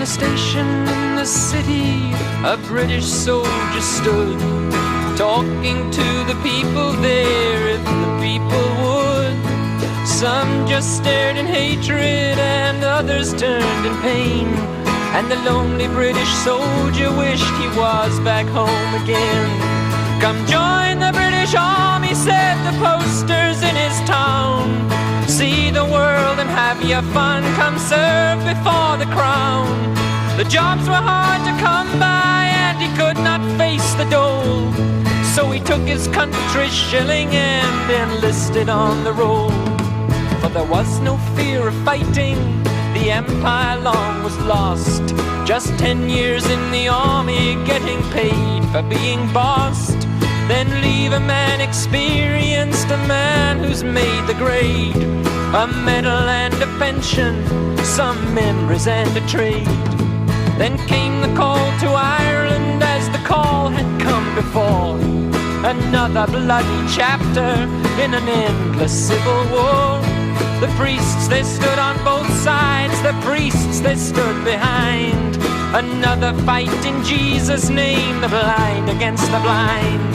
a station in the city, a British soldier stood, talking to the people there if the people would. Some just stared in hatred and others turned in pain, and the lonely British soldier wished he was back home again. Come join the British Army, said the posters in his town. See the world and have your fun, come serve before the crown. The jobs were hard to come by and he could not face the dole, so he took his country's shilling and enlisted on the roll. But there was no fear of fighting, the empire long was lost. Just 10 years in the army, getting paid for being bossed. Then leave a man experienced, a man who's made the grade, a medal and a pension, some memories and a trade. Then came the call to Ireland as the call had come before. Another bloody chapter in an endless civil war. The priests, they stood on both sides, the priests, they stood behind. Another fight in Jesus' name, the blind against the blind.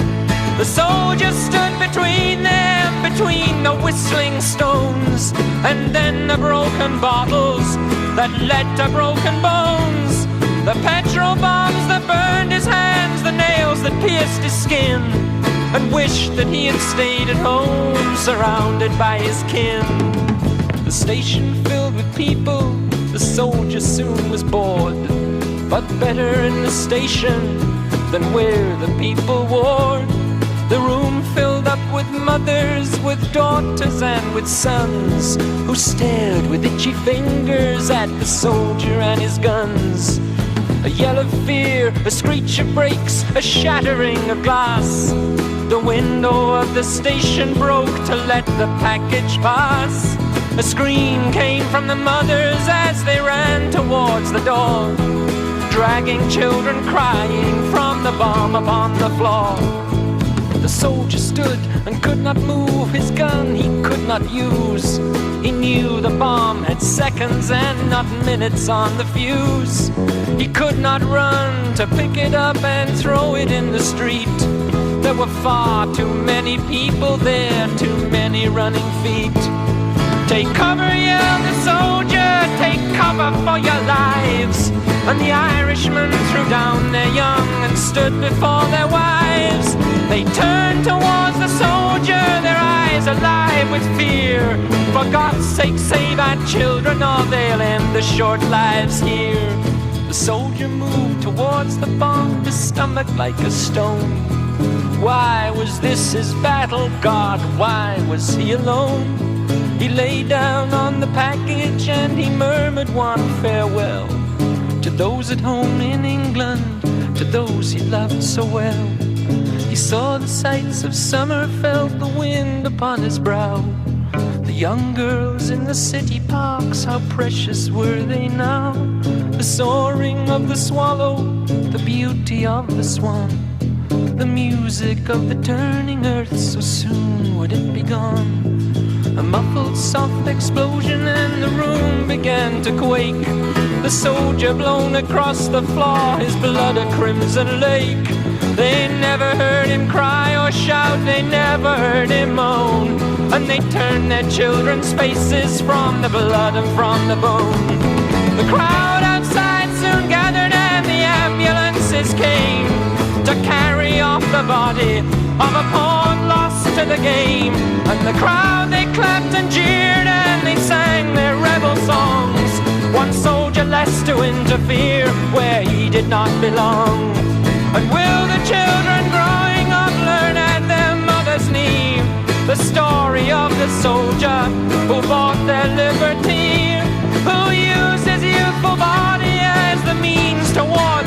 The soldiers stood between them, between the whistling stones, and then the broken bottles that led to broken bones. The petrol bombs that burned his hands, the nails that pierced his skin, and wished that he had stayed at home, surrounded by his kin. The station filled with people, the soldier soon was bored, but better in the station than where the people warred. The room filled up with mothers, with daughters and with sons, who stared with itchy fingers at the soldier and his guns. A yell of fear, a screech of brakes, a shattering of glass. The window of the station broke to let the package pass. A scream came from the mothers as they ran towards the door, dragging children crying from the bomb upon the floor. The soldier stood and could not move, his gun he could not use. He knew the bomb had seconds and not minutes on the fuse. He could not run to pick it up and throw it in the street. There were far too many people there, too many running feet. Take cover, yelled the soldier, take cover for your lives. And the Irishmen threw down their young and stood before their wives. They turned towards the soldier, their eyes alive with fear. For God's sake, save our children, or they'll end the short lives here. The soldier moved towards the bomb, his stomach like a stone. Why was this his battle, God? Why was he alone? He lay down on the package and he murmured one farewell to those at home in England, to those he loved so well. He saw the sights of summer, felt the wind upon his brow. The young girls in the city parks, how precious were they now? The soaring of the swallow, the beauty of the swan, the music of the turning earth, so soon would it be gone. A muffled soft explosion and the room began to quake. The soldier blown across the floor, his blood a crimson lake. They never heard him cry or shout, they never heard him moan. And they turned their children's faces from the blood and from the bone. The crowd outside soon gathered and the ambulances came to carry off the body of a pawn lost to the game. And the crowd, they clapped and jeered and they sang their rebel songs. One soldier less to interfere where he did not belong. And will the children growing up learn at their mother's knee the story of the soldier who bought their liberty, who used his youthful body as the means to war